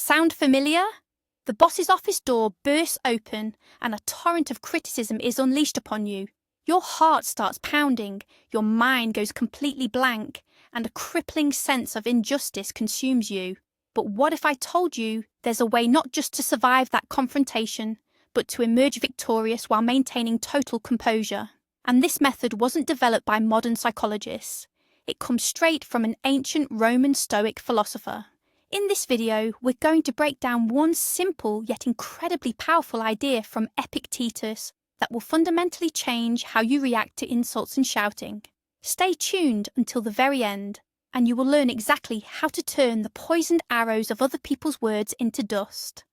Sound familiar? The boss's office door bursts open and a torrent of criticism is unleashed upon you. Your heart starts pounding, your mind goes completely blank, and a crippling sense of injustice consumes you. But what if I told you there's a way not just to survive that confrontation, but to emerge victorious while maintaining total composure? And this method wasn't developed by modern psychologists. It comes straight from an ancient Roman Stoic philosopher. In this video, we're going to break down one simple yet incredibly powerful idea from Epictetus that will fundamentally change how you react to insults and shouting. Stay tuned until the very end, and you will learn exactly how to turn the poisoned arrows of other people's words into dust.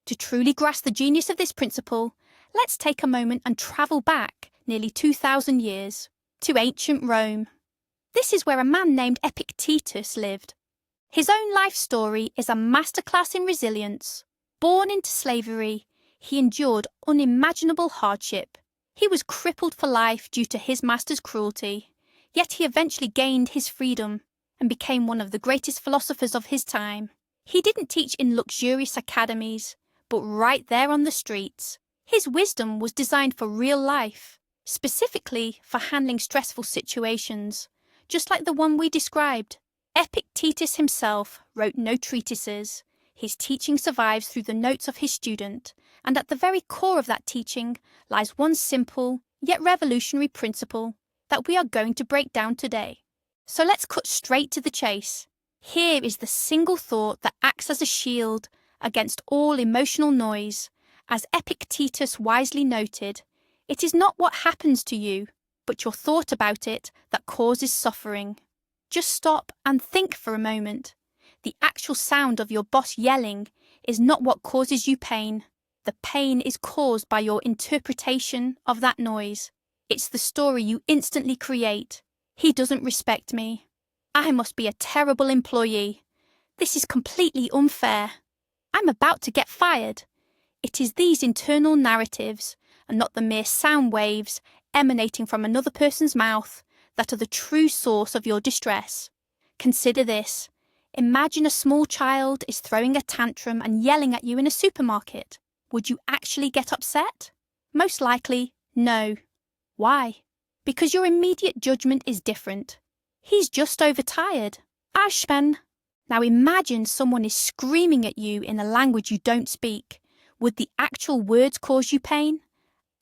To truly grasp the genius of this principle, let's take a moment and travel back nearly 2,000 years to ancient Rome. This is where a man named Epictetus lived. His own life story is a masterclass in resilience. Born into slavery, he endured unimaginable hardship. He was crippled for life due to his master's cruelty, yet he eventually gained his freedom and became one of the greatest philosophers of his time. He didn't teach in luxurious academies, but right there on the streets. His wisdom was designed for real life, specifically for handling stressful situations, just like the one we described. Epictetus himself wrote no treatises. His teaching survives through the notes of his student, and at the very core of that teaching lies one simple, yet revolutionary principle that we are going to break down today. So let's cut straight to the chase. Here is the single thought that acts as a shield against all emotional noise. As Epictetus wisely noted, it is not what happens to you, but your thought about it that causes suffering. Just stop and think for a moment. The actual sound of your boss yelling is not what causes you pain. The pain is caused by your interpretation of that noise. It's the story you instantly create. He doesn't respect me. I must be a terrible employee. This is completely unfair. I'm about to get fired. It is these internal narratives, and not the mere sound waves emanating from another person's mouth, that are the true source of your distress. Consider this. Imagine a small child is throwing a tantrum and yelling at you in a supermarket. Would you actually get upset? Most likely, no. Why? Because your immediate judgment is different. He's just overtired. Ashpen. Now imagine someone is screaming at you in a language you don't speak. Would the actual words cause you pain?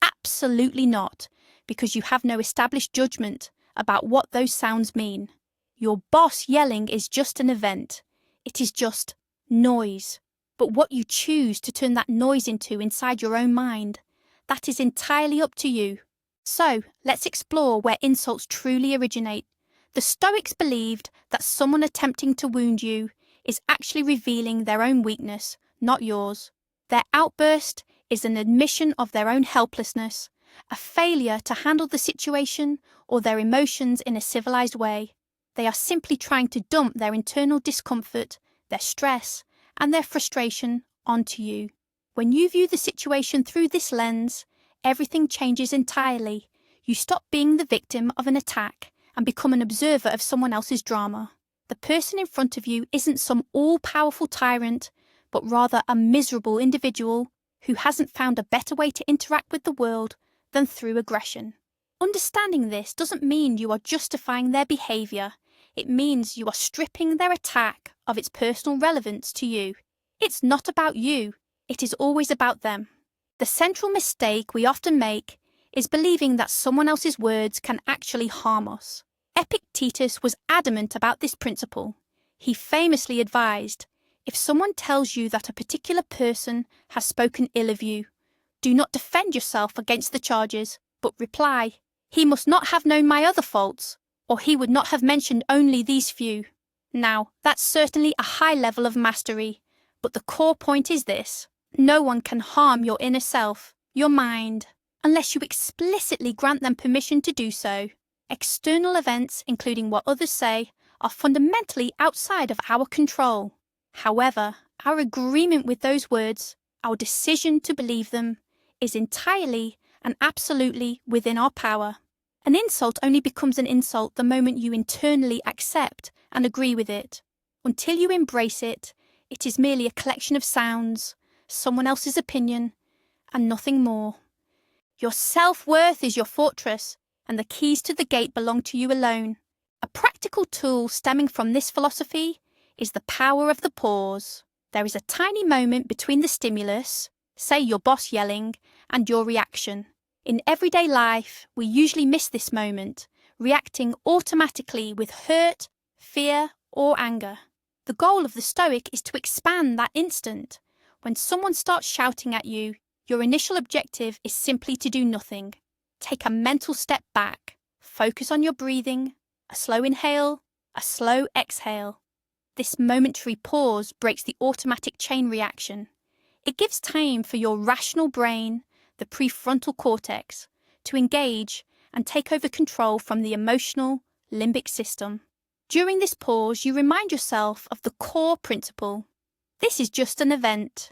Absolutely not, because you have no established judgment about what those sounds mean. Your boss yelling is just an event. It is just noise. But what you choose to turn that noise into inside your own mind, that is entirely up to you. So, let's explore where insults truly originate. The Stoics believed that someone attempting to wound you is actually revealing their own weakness, not yours. Their outburst is an admission of their own helplessness, a failure to handle the situation or their emotions in a civilized way. They are simply trying to dump their internal discomfort, their stress, and their frustration onto you. When you view the situation through this lens, everything changes entirely. You stop being the victim of an attack and become an observer of someone else's drama. The person in front of you isn't some all-powerful tyrant, but rather a miserable individual who hasn't found a better way to interact with the world than through aggression. Understanding this doesn't mean you are justifying their behaviour. It means you are stripping their attack of its personal relevance to you. It's not about you. It is always about them. The central mistake we often make is believing that someone else's words can actually harm us. Epictetus was adamant about this principle. He famously advised, if someone tells you that a particular person has spoken ill of you, do not defend yourself against the charges, but reply, he must not have known my other faults, or he would not have mentioned only these few. Now, that's certainly a high level of mastery, but the core point is this. No one can harm your inner self, your mind, unless you explicitly grant them permission to do so. External events, including what others say, are fundamentally outside of our control. However, our agreement with those words, our decision to believe them, is entirely and absolutely within our power. An insult only becomes an insult the moment you internally accept and agree with it. Until you embrace it, It is merely a collection of sounds, someone else's opinion, and nothing more. Your self-worth is your fortress, and the keys to the gate belong to you alone. A practical tool stemming from this philosophy is the power of the pause. There is a tiny moment between the stimulus, say your boss yelling, and your reaction. In everyday life, we usually miss this moment, reacting automatically with hurt, fear, or anger. The goal of the Stoic is to expand that instant. When someone starts shouting at you, your initial objective is simply to do nothing. Take a mental step back. Focus on your breathing, a slow inhale, a slow exhale. This momentary pause breaks the automatic chain reaction. It gives time for your rational brain, the prefrontal cortex, to engage and take over control from the emotional, limbic system. During this pause, you remind yourself of the core principle. This is just an event.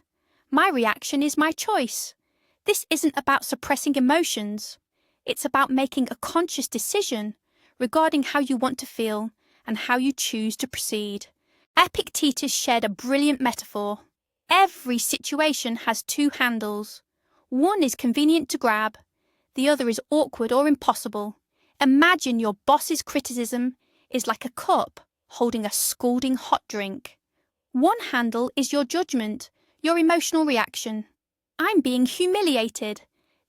My reaction is my choice. This isn't about suppressing emotions. It's about making a conscious decision regarding how you want to feel and how you choose to proceed. Epictetus shared a brilliant metaphor. Every situation has two handles. One is convenient to grab, the other is awkward or impossible. Imagine your boss's criticism is like a cup holding a scalding hot drink. One handle is your judgment, your emotional reaction. I'm being humiliated.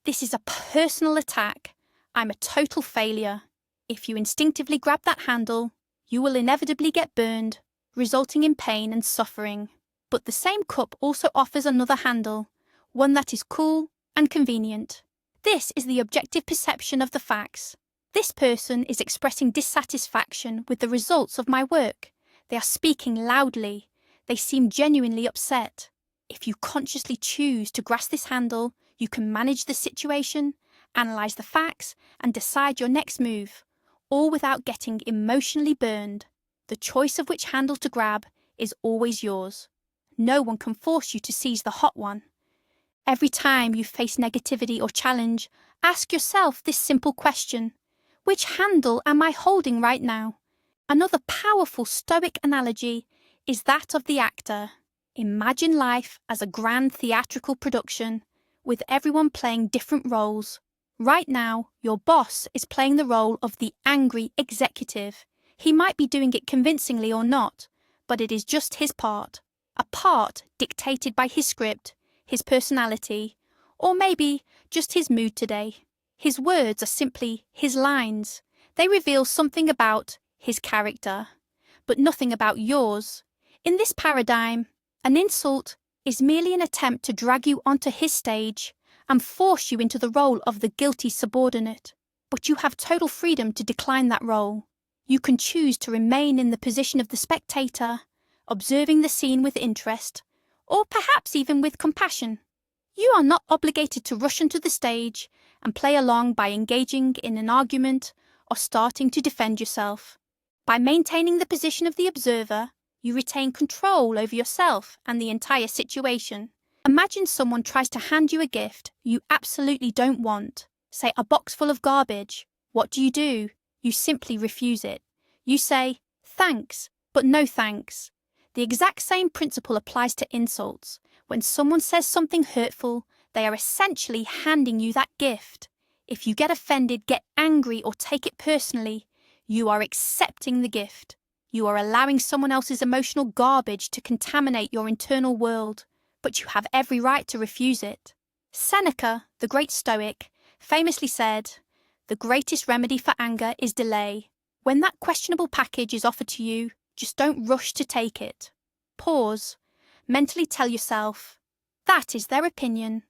This is a personal attack. I'm a total failure. If you instinctively grab that handle, you will inevitably get burned, resulting in pain and suffering. But the same cup also offers another handle, one that is cool and convenient. This is the objective perception of the facts. This person is expressing dissatisfaction with the results of my work. They are speaking loudly. They seem genuinely upset. If you consciously choose to grasp this handle, you can manage the situation, analyze the facts, and decide your next move, all without getting emotionally burned. The choice of which handle to grab is always yours. No one can force you to seize the hot one. Every time you face negativity or challenge, ask yourself this simple question: which handle am I holding right now? Another powerful Stoic analogy is that of the actor. Imagine life as a grand theatrical production, with everyone playing different roles. Right now, your boss is playing the role of the angry executive. He might be doing it convincingly or not, but it is just his part. A part dictated by his script, his personality, or maybe just his mood today. His words are simply his lines. They reveal something about his character, but nothing about yours. In this paradigm, an insult is merely an attempt to drag you onto his stage and force you into the role of the guilty subordinate. But you have total freedom to decline that role. You can choose to remain in the position of the spectator, observing the scene with interest, or perhaps even with compassion. You are not obligated to rush onto the stage and play along by engaging in an argument or starting to defend yourself. By maintaining the position of the observer, you retain control over yourself and the entire situation. Imagine someone tries to hand you a gift you absolutely don't want, say a box full of garbage. What do? You simply refuse it. You say, "Thanks, but no thanks." The exact same principle applies to insults. When someone says something hurtful, they are essentially handing you that gift. If you get offended, get angry, or take it personally, you are accepting the gift. You are allowing someone else's emotional garbage to contaminate your internal world, but you have every right to refuse it. Seneca, the great Stoic, famously said, "The greatest remedy for anger is delay." When that questionable package is offered to you, just don't rush to take it. Pause. Mentally tell yourself, that is their opinion,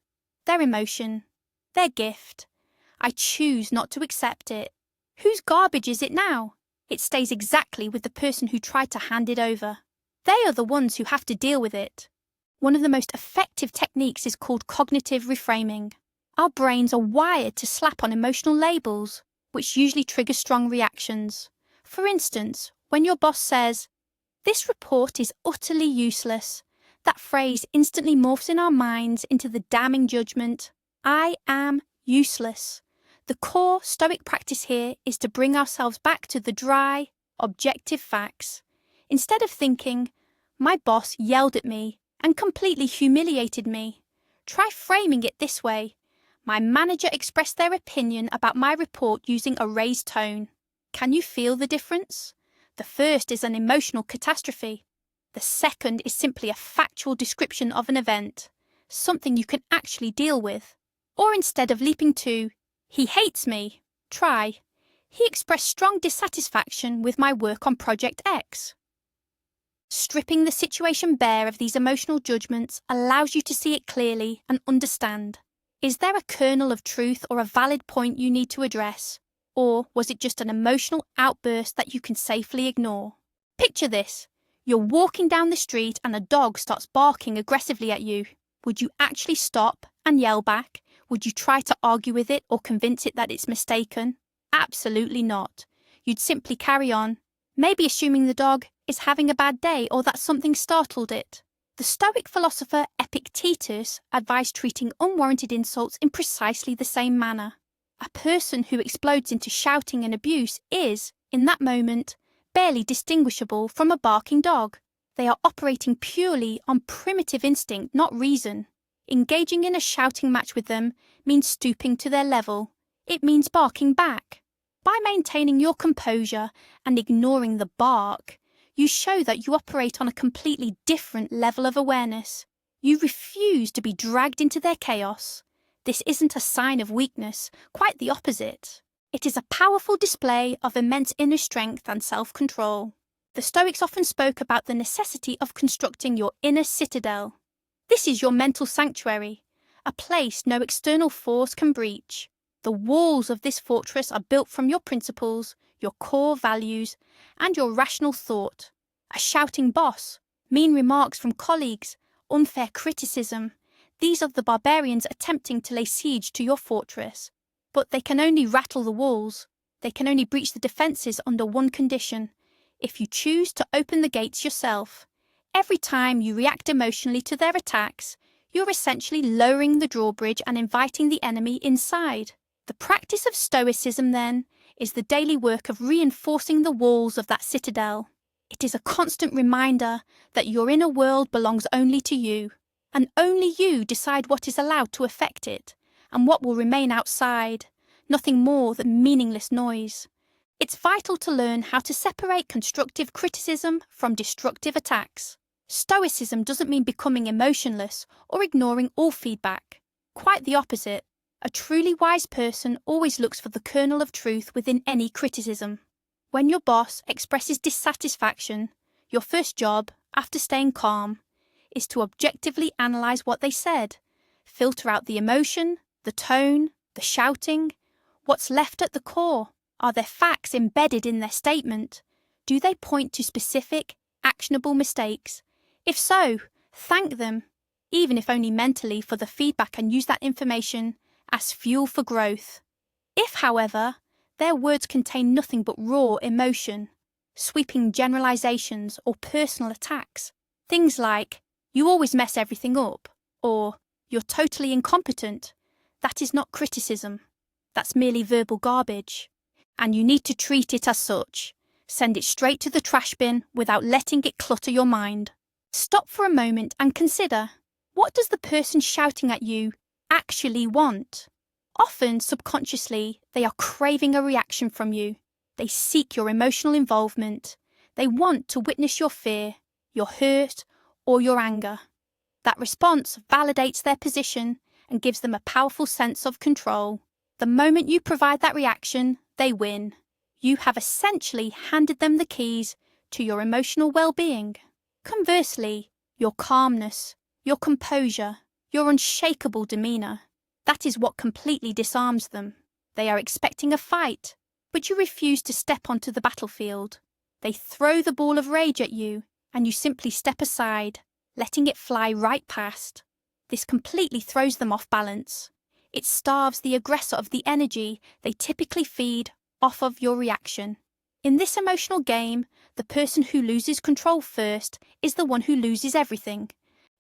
their emotion, their gift. I choose not to accept it. Whose garbage is it now? It stays exactly with the person who tried to hand it over. They are the ones who have to deal with it. One of the most effective techniques is called cognitive reframing. Our brains are wired to slap on emotional labels, which usually trigger strong reactions. For instance, when your boss says, "This report is utterly useless," that phrase instantly morphs in our minds into the damning judgment, "I am useless." The core Stoic practice here is to bring ourselves back to the dry, objective facts. Instead of thinking, My boss yelled at me and completely humiliated me. Try framing it this way. My manager expressed their opinion about my report using a raised tone. Can you feel the difference? The first is an emotional catastrophe. The second is simply a factual description of an event, something you can actually deal with. Or instead of leaping to, "He hates me," try, "He expressed strong dissatisfaction with my work on Project X." Stripping the situation bare of these emotional judgments allows you to see it clearly and understand. Is there a kernel of truth or a valid point you need to address? Or was it just an emotional outburst that you can safely ignore? Picture this. You're walking down the street and a dog starts barking aggressively at you. Would you actually stop and yell back? Would you try to argue with it or convince it that it's mistaken? Absolutely not. You'd simply carry on, maybe assuming the dog is having a bad day or that something startled it. The Stoic philosopher Epictetus advised treating unwarranted insults in precisely the same manner. A person who explodes into shouting and abuse is, in that moment, barely distinguishable from a barking dog. They are operating purely on primitive instinct, not reason. Engaging in a shouting match with them means stooping to their level. It means barking back. By maintaining your composure and ignoring the bark, you show that you operate on a completely different level of awareness. You refuse to be dragged into their chaos. This isn't a sign of weakness, quite the opposite. It is a powerful display of immense inner strength and self-control. The Stoics often spoke about the necessity of constructing your inner citadel. This is your mental sanctuary, a place no external force can breach. The walls of this fortress are built from your principles, your core values, and your rational thought. A shouting boss, mean remarks from colleagues, unfair criticism. These are the barbarians attempting to lay siege to your fortress. But they can only rattle the walls. They can only breach the defences under one condition: if you choose to open the gates yourself. Every time you react emotionally to their attacks, you're essentially lowering the drawbridge and inviting the enemy inside. The practice of Stoicism, then, is the daily work of reinforcing the walls of that citadel. It is a constant reminder that your inner world belongs only to you, and only you decide what is allowed to affect it, and what will remain outside, nothing more than meaningless noise. It's vital to learn how to separate constructive criticism from destructive attacks. Stoicism doesn't mean becoming emotionless or ignoring all feedback. Quite the opposite. A truly wise person always looks for the kernel of truth within any criticism. When your boss expresses dissatisfaction, your first job, after staying calm, is to objectively analyse what they said, filter out the emotion, the tone, the shouting. What's left at the core? Are there facts embedded in their statement? Do they point to specific, actionable mistakes? If so, thank them, even if only mentally, for the feedback, and use that information as fuel for growth. If, however, their words contain nothing but raw emotion, sweeping generalizations or personal attacks, things like, "You always mess everything up," or "You're totally incompetent," that is not criticism. That's merely verbal garbage. And you need to treat it as such. Send it straight to the trash bin without letting it clutter your mind. Stop for a moment and consider, what does the person shouting at you actually want? Often, subconsciously, they are craving a reaction from you. They seek your emotional involvement. They want to witness your fear, your hurt, or your anger. That response validates their position and gives them a powerful sense of control. The moment you provide that reaction, they win. You have essentially handed them the keys to your emotional well-being. Conversely, your calmness, your composure, your unshakable demeanour, that is what completely disarms them. They are expecting a fight, but you refuse to step onto the battlefield. They throw the ball of rage at you, and you simply step aside, letting it fly right past. This completely throws them off balance. It starves the aggressor of the energy they typically feed off of your reaction. In this emotional game, the person who loses control first is the one who loses everything.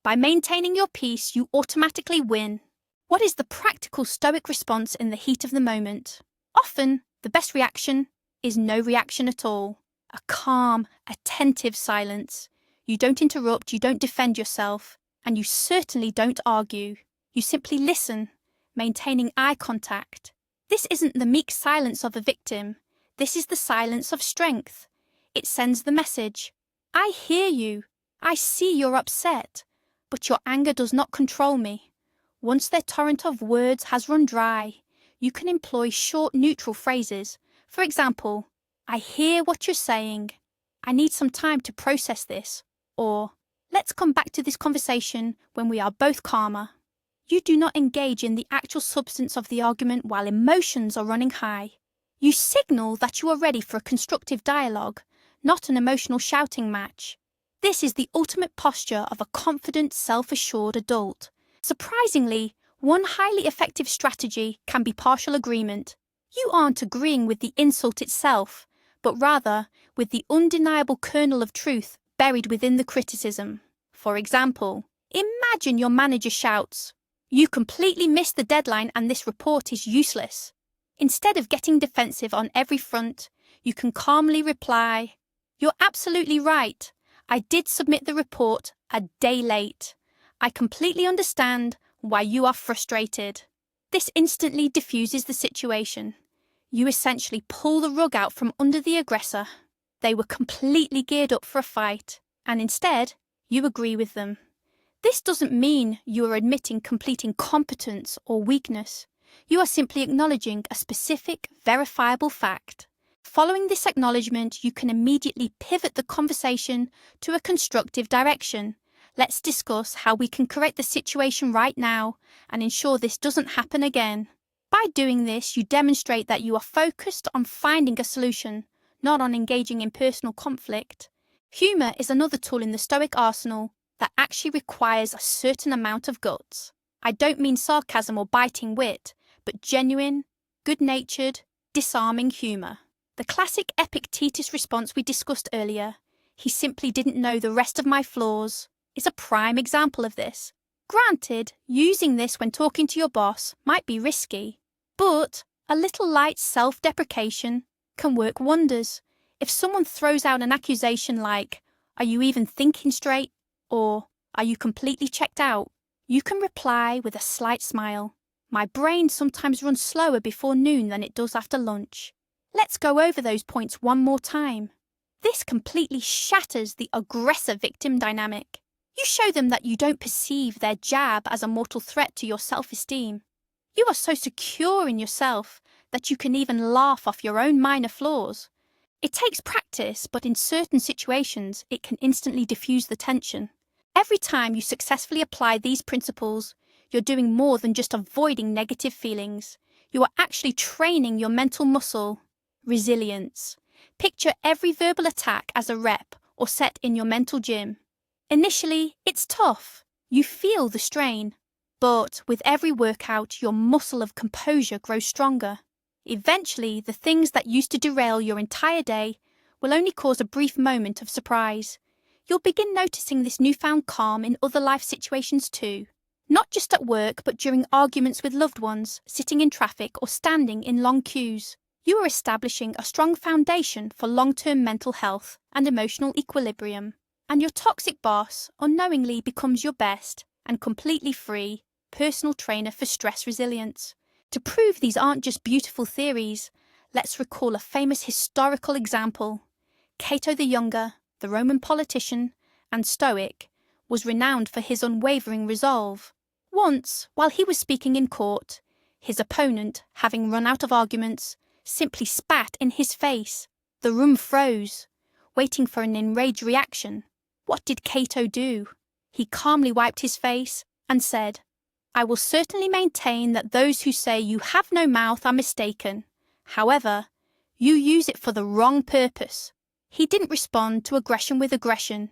By maintaining your peace, you automatically win. What is the practical Stoic response in the heat of the moment? Often, the best reaction is no reaction at all. A calm, attentive silence. You don't interrupt, you don't defend yourself, and you certainly don't argue. You simply listen, maintaining eye contact. This isn't the meek silence of a victim. This is the silence of strength. It sends the message, I hear you. I see you're upset, but your anger does not control me. Once their torrent of words has run dry, you can employ short neutral phrases. For example, I hear what you're saying. I need some time to process this. Or, let's come back to this conversation when we are both calmer. You do not engage in the actual substance of the argument while emotions are running high. You signal that you are ready for a constructive dialogue, not an emotional shouting match. This is the ultimate posture of a confident, self-assured adult. Surprisingly, one highly effective strategy can be partial agreement. You aren't agreeing with the insult itself, but rather with the undeniable kernel of truth buried within the criticism. For example, imagine your manager shouts, "You completely missed the deadline and this report is useless." Instead of getting defensive on every front, you can calmly reply, "You're absolutely right. I did submit the report a day late. I completely understand why you are frustrated." This instantly diffuses the situation. You essentially pull the rug out from under the aggressor. They were completely geared up for a fight, and instead, you agree with them. This doesn't mean you are admitting complete incompetence or weakness. You are simply acknowledging a specific, verifiable fact. Following this acknowledgement, you can immediately pivot the conversation to a constructive direction. Let's discuss how we can correct the situation right now and ensure this doesn't happen again. By doing this, you demonstrate that you are focused on finding a solution, not on engaging in personal conflict. Humour is another tool in the Stoic arsenal that actually requires a certain amount of guts. I don't mean sarcasm or biting wit, but genuine, good-natured, disarming humour. The classic Epictetus response we discussed earlier, "He simply didn't know the rest of my flaws," is a prime example of this. Granted, using this when talking to your boss might be risky, but a little light self-deprecation can work wonders. If someone throws out an accusation like, "Are you even thinking straight?" or "Are you completely checked out?" you can reply with a slight smile, "My brain sometimes runs slower before noon than it does after lunch. Let's go over those points one more time." This completely shatters the aggressor-victim dynamic. You show them that you don't perceive their jab as a mortal threat to your self-esteem. You are so secure in yourself that you can even laugh off your own minor flaws. It takes practice, but in certain situations, it can instantly diffuse the tension. Every time you successfully apply these principles, you're doing more than just avoiding negative feelings. You are actually training your mental muscle, resilience. Picture every verbal attack as a rep or set in your mental gym. Initially, it's tough. You feel the strain. But with every workout, your muscle of composure grows stronger. Eventually, the things that used to derail your entire day will only cause a brief moment of surprise. You'll begin noticing this newfound calm in other life situations too. Not just at work, but during arguments with loved ones, sitting in traffic, or standing in long queues. You are establishing a strong foundation for long-term mental health and emotional equilibrium. And your toxic boss unknowingly becomes your best and completely free personal trainer for stress resilience. To prove these aren't just beautiful theories, let's recall a famous historical example. Cato the Younger, the Roman politician and Stoic, was renowned for his unwavering resolve. Once, while he was speaking in court, his opponent, having run out of arguments, simply spat in his face. The room froze, waiting for an enraged reaction. What did Cato do? He calmly wiped his face and said, "I will certainly maintain that those who say you have no mouth are mistaken. However, you use it for the wrong purpose." He didn't respond to aggression with aggression.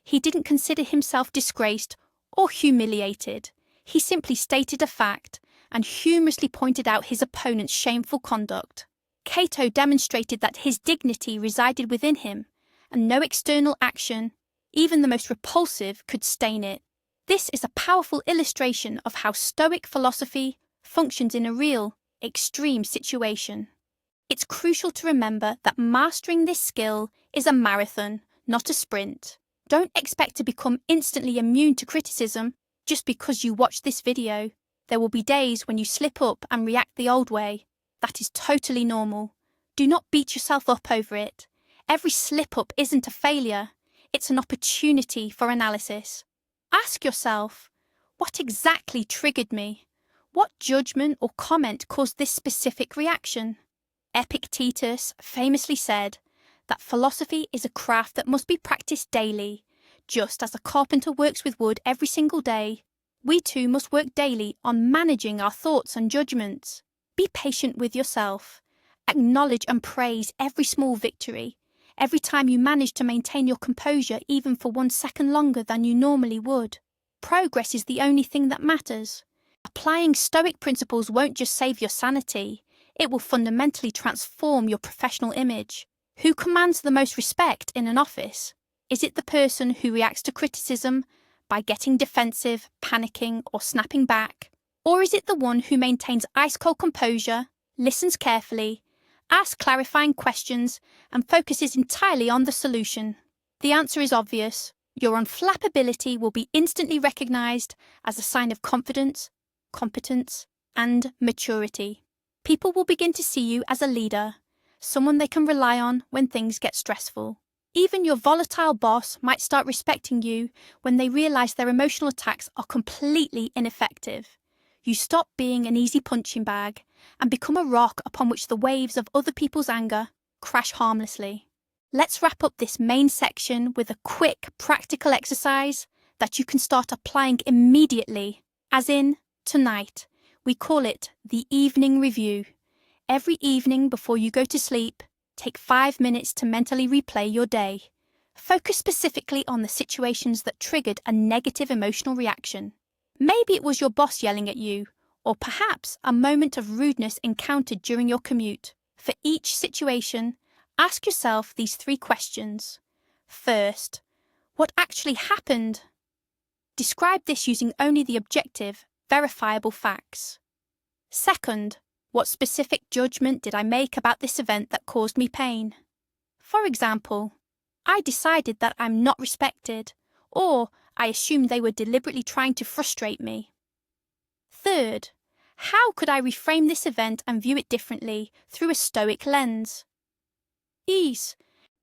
He didn't consider himself disgraced or humiliated. He simply stated a fact and humorously pointed out his opponent's shameful conduct. Cato demonstrated that his dignity resided within him, and no external action, even the most repulsive, could stain it. This is a powerful illustration of how Stoic philosophy functions in a real, extreme situation. It's crucial to remember that mastering this skill is a marathon, not a sprint. Don't expect to become instantly immune to criticism just because you watch this video. There will be days when you slip up and react the old way. That is totally normal. Do not beat yourself up over it. Every slip-up isn't a failure. It's an opportunity for analysis. Ask yourself, what exactly triggered me? What judgment or comment caused this specific reaction? Epictetus famously said that philosophy is a craft that must be practiced daily. Just as a carpenter works with wood every single day, we too must work daily on managing our thoughts and judgments. Be patient with yourself. Acknowledge and praise every small victory, every time you manage to maintain your composure even for 1 second longer than you normally would. Progress is the only thing that matters. Applying Stoic principles won't just save your sanity, it will fundamentally transform your professional image. Who commands the most respect in an office? Is it the person who reacts to criticism by getting defensive, panicking, or snapping back? Or is it the one who maintains ice-cold composure, listens carefully, asks clarifying questions, and focuses entirely on the solution? The answer is obvious. Your unflappability will be instantly recognized as a sign of confidence, competence, and maturity. People will begin to see you as a leader, someone they can rely on when things get stressful. Even your volatile boss might start respecting you when they realize their emotional attacks are completely ineffective. You stop being an easy punching bag and become a rock upon which the waves of other people's anger crash harmlessly. Let's wrap up this main section with a quick, practical exercise that you can start applying immediately, as in tonight. We call it the evening review. Every evening before you go to sleep, take 5 minutes to mentally replay your day. Focus specifically on the situations that triggered a negative emotional reaction. Maybe it was your boss yelling at you, or perhaps a moment of rudeness encountered during your commute. For each situation, ask yourself these 3 questions. First, what actually happened? Describe this using only the objective, verifiable facts. Second, what specific judgment did I make about this event that caused me pain? For example, I decided that I'm not respected, or I assumed they were deliberately trying to frustrate me. Third, how could I reframe this event and view it differently through a Stoic lens? Ease.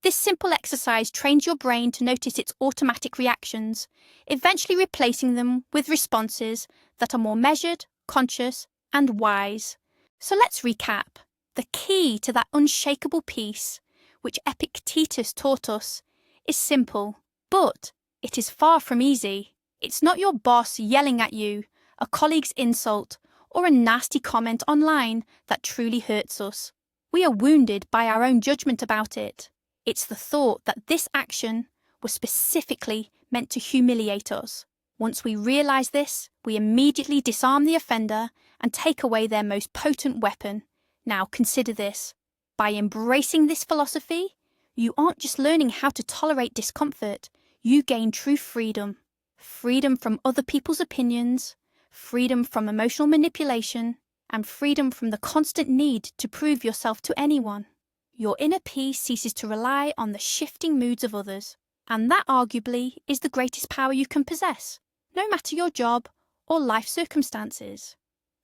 This simple exercise trains your brain to notice its automatic reactions, eventually replacing them with responses that are more measured, conscious, and wise. So let's recap. The key to that unshakable peace, which Epictetus taught us, is simple, but it is far from easy. It's not your boss yelling at you, a colleague's insult, or a nasty comment online that truly hurts us. We are wounded by our own judgment about it. It's the thought that this action was specifically meant to humiliate us. Once we realize this, we immediately disarm the offender and take away their most potent weapon. Now consider this. By embracing this philosophy, you aren't just learning how to tolerate discomfort, you gain true freedom. Freedom from other people's opinions, freedom from emotional manipulation, and freedom from the constant need to prove yourself to anyone. Your inner peace ceases to rely on the shifting moods of others, and that arguably is the greatest power you can possess, no matter your job or life circumstances.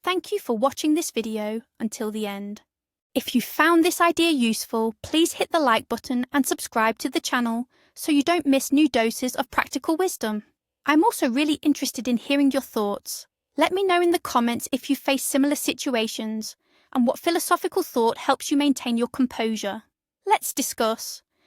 Thank you for watching this video until the end. If you found this idea useful, please hit the like button and subscribe to the channel so you don't miss new doses of practical wisdom. I'm also really interested in hearing your thoughts. Let me know in the comments if you face similar situations and what philosophical thought helps you maintain your composure. Let's discuss.